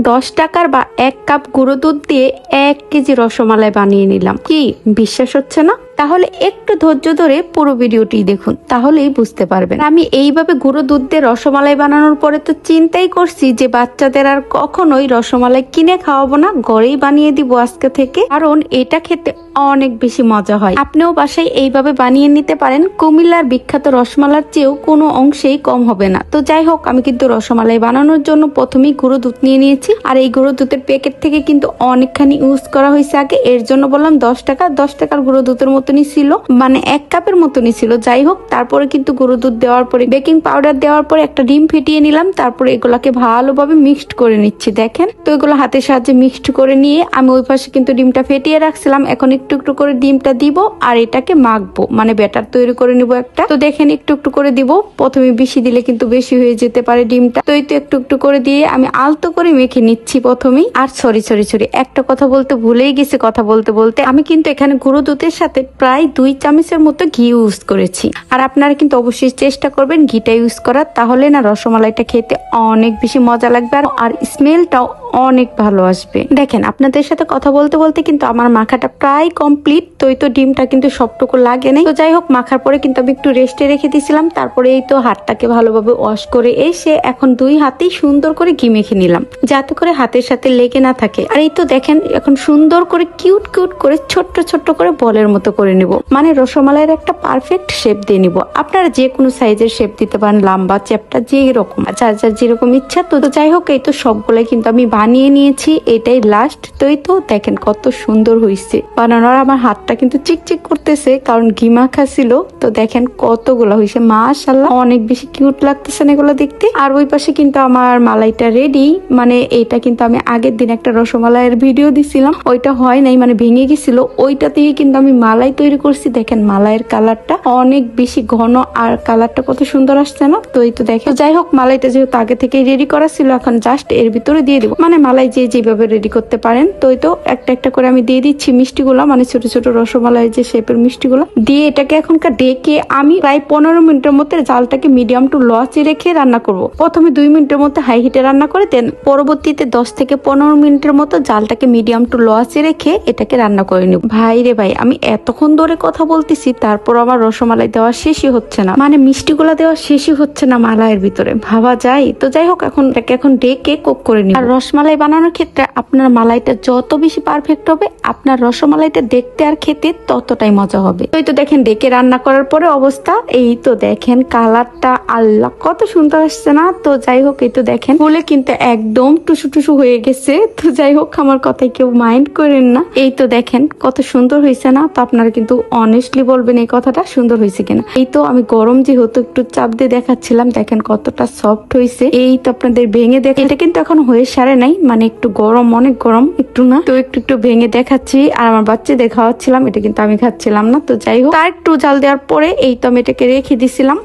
10 টাকার বা 1 কাপ গুঁড়ো দুধ দিয়ে 1 কেজি রসমালাই বানিয়ে নিলাম। কি বিশ্বাস হচ্ছে না? তাহলে একটু ধৈর্য ধরে পুরো ভিডিওটি দেখুন, তাহলেই বুঝতে পারবেন। আমি এইভাবে গুঁড়ো দুধ দিয়ে রসমালাই বানানোর পরে তো চিন্তাই করছি যে বাচ্চাদের আর কখনোই রসমালাই কিনে খাওয়াবো না, ঘরেই বানিয়ে দিব আজকে থেকে, কারণ এটা খেতে অনেক বেশি মজা হয়। আপনিও বাসায় এইভাবে বানিয়ে নিতে পারেন। কুমিল্লার বিখ্যাত রসমালার চেয়েও কোনো অংশেই কম হবে না। তো যাই হোক, আমি কিন্তু রসমালাই বানানোর জন্য প্রথমেই গুঁড়ো দুধ নিয়ে নিয়েছি। আর এই গুঁড়ো দুধের প্যাকেট থেকে কিন্তু অনেকখানি ইউজ করা হয়েছে আগে, এর জন্য বললাম 10 টাকা। 10 টাকার গুঁড়ো দুধের মতনই ছিল, মানে 1 কাপের মতনই ছিল। যাই হোক, তারপরে কিন্তু গুঁড়ো দুধ দেওয়ার পরে বেকিং পাউডার দেওয়ার পরে একটা ডিম ফেটিয়ে নিলাম। তারপরে এগুলাকে ভালোভাবে মিক্সড করে নিচ্ছি। দেখেন তো, এগুলো হাতের সাহায্যে মিক্সড করে নিয়ে আমি ওই পাশে কিন্তু ডিমটা ফেটিয়ে রাখছিলাম। এখন একটু একটু করে ডিমটা দিব আর এটাকে মাখবো, মানে ব্যাটার তৈরি করে নিব একটা। তো দেখেন, একটু একটু করে দিব। প্রথমে বেশি দিলে কিন্তু বেশি হয়ে যেতে পারে ডিমটা, তো এই তো একটু একটু করে দিয়ে আমি আলতো করে মেখে নিচ্ছি প্রথমেই। আর সরি একটা কথা বলতে ভুলেই গেছি, কথা বলতে বলতে আমি কিন্তু এখানে গুঁড়ো দুধের সাথে প্রায় 2 চামচের মতো ঘি ইউজ করেছি। আর আপনারা কিন্তু অবশ্যই চেষ্টা করবেন ঘিটা ইউজ করার, তাহলে না রসমালাইটা খেতে অনেক বেশি মজা লাগবে আর স্মেলটাও অনেক ভালো আসবে। দেখেন, আপনাদের সাথে কথা বলতে বলতে কিন্তু আমার মাখাটা প্রায় কমপ্লিট। তো এই তো ডিমটা কিন্তু সবটুকু লাগে নাই। তো যাই হোক, মাখার পরে কিন্তু আমি একটু রেস্টে রেখে দিয়েছিলাম। তারপরে এই তো হাতটাকে ভালোভাবে ওয়াশ করে এসে এখন 2 হাতেই সুন্দর করে ঘি মেখে নিলাম, যাতে করে হাতের সাথে লেগে না থাকে। আর এই তো দেখেন, এখন সুন্দর করে কিউট করে ছোট্ট ছোট্ট করে বলের মতো করে নিব, মানে রসমালাইয়ের একটা পারফেক্ট শেপ দিয়ে নিব। আপনারা যে কোনো সাইজের শেপ দিতে পারেন, লম্বা চ্যাপটা যে রকম, যার যেরকম ইচ্ছা। তো যাই হোক, এই তো সবগুলাই কিন্তু আমি বানিয়ে নিয়েছি, এটাই লাস্ট। তো এই তো দেখেন কত সুন্দর হয়েছে বানানোর। আমার হাতটা কিন্তু চিকচিক করতেছে, কারণ ঘি মাখা ছিল। তো দেখেন কতগুলো হয়েছে, মাশাআল্লাহ, অনেক বেশি কিউট লাগতেছে না এগুলো দেখতে। আর ওই পাশে কিন্তু আমার মালাইটা রেডি, মানে এইটা কিন্তু আমি আগের দিন একটা রসমালাইয়ের ভিডিও দিছিলাম, ওইটা হয় নাই, মানে ভেঙে গেছিল। ওইটা দিয়ে কিন্তু আমি মালাই তৈরি করছি। দেখেন মালাইয়ের কালারটা অনেক বেশি ঘন আর কালারটা কত সুন্দর আসছে না? তো এই তো দেখেন, যাই হোক, মালাইটা যেহেতু আগে থেকে রেডি করা ছিল, এখন জাস্ট এর ভিতরে দিয়ে দিব, মানে মালাই যেভাবে রেডি করতে পারেন। তো এই তো একটা একটা করে আমি দিয়ে দিচ্ছি মিষ্টিগুলো, মানে ছোট ছোট রসমালাই যে শেপের মিষ্টিগুলো দিয়ে এটাকে এখনকার ডেকে আমি প্রায় 15 মিনিটের মধ্যে জালটাকে মিডিয়াম টু লো আঁচে রেখে রান্না করব। প্রথমে 2 মিনিটের মধ্যে হাই হিটে রান্না করে দেন, পরবর্তীতে 10 থেকে 15 মিনিটের মতো জালটাকে মিডিয়াম টু লো আঁচে রেখে এটাকে রান্না করে নিব। ভাই রে ভাই, আমি এতক্ষণ ধরে কথা বলতেছি, তারপর আমার রসমালাই দেওয়া শেষই হচ্ছে না, মানে মিষ্টিগুলা দেওয়া শেষই হচ্ছে না মালাইয়ের ভিতরে, ভাবা যায়? তো যাই হোক, এখন ডেকে কুক করে নিব। আর রসমালাই বানানোর ক্ষেত্রে আপনার মালাইটা যত বেশি পারফেক্ট হবে, আপনার রসমালাইটা দেখতে আর খেতে ততটাই মজা হবে। তো এই তো দেখেন, ডেকে রান্না করার পরে অবস্থা এই তো দেখেন, কালারটা আল্লাহ কত সুন্দর আসছে না? তো যাই হোক, এই তো দেখেন ফুলে কিন্তু একদম টুসু হয়ে গেছে। তো যাই হোক, আমার কথাই কেউ মাইন্ড করেন না। এই তো দেখেন কত সুন্দর হয়েছে না? তো আপনারা কিন্তু অনেস্টলি বলবেন এই কথাটা সুন্দর হয়েছে কিনা। এই তো আমি গরম যেহেতু একটু চাপ দিয়ে দেখাচ্ছিলাম, দেখেন কতটা সফট হয়েছে। এই তো আপনাদের ভেঙে দেখে, এটা কিন্তু এখন হয়ে সারে নাই, মানে একটু গরম, অনেক গরম, একটু না। তো একটু ভেঙে দেখাচ্ছি। আর আমার বাচ্চাদের খাওয়াচ্ছিলাম, এটা কিন্তু আমি খাচ্ছিলাম না। তো যাই হোক, তার একটু জাল দেওয়ার পরে এই তো আমি এটাকে রেখে দিছিলাম,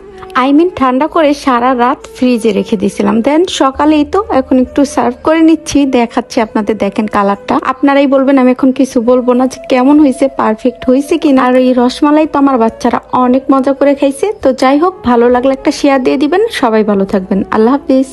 ঠান্ডা করে সারা রাত ফ্রিজে রেখে দিয়েছিলাম। দেন সকালেই তো এখন একটু সার্ভ করে নিচ্ছি, দেখাচ্ছি আপনাদের। দেখেন কালারটা, আপনারাই বলবেন, আমি এখন কিছু বলবো না যে কেমন হয়েছে, পারফেক্ট হয়েছে কিনা। আর এই রসমালাই তো আমার বাচ্চারা অনেক মজা করে খাইছে। তো যাই হোক, ভালো লাগলে একটা শেয়ার দিয়ে দিবেন। সবাই ভালো থাকবেন, আল্লাহ হাফিজ।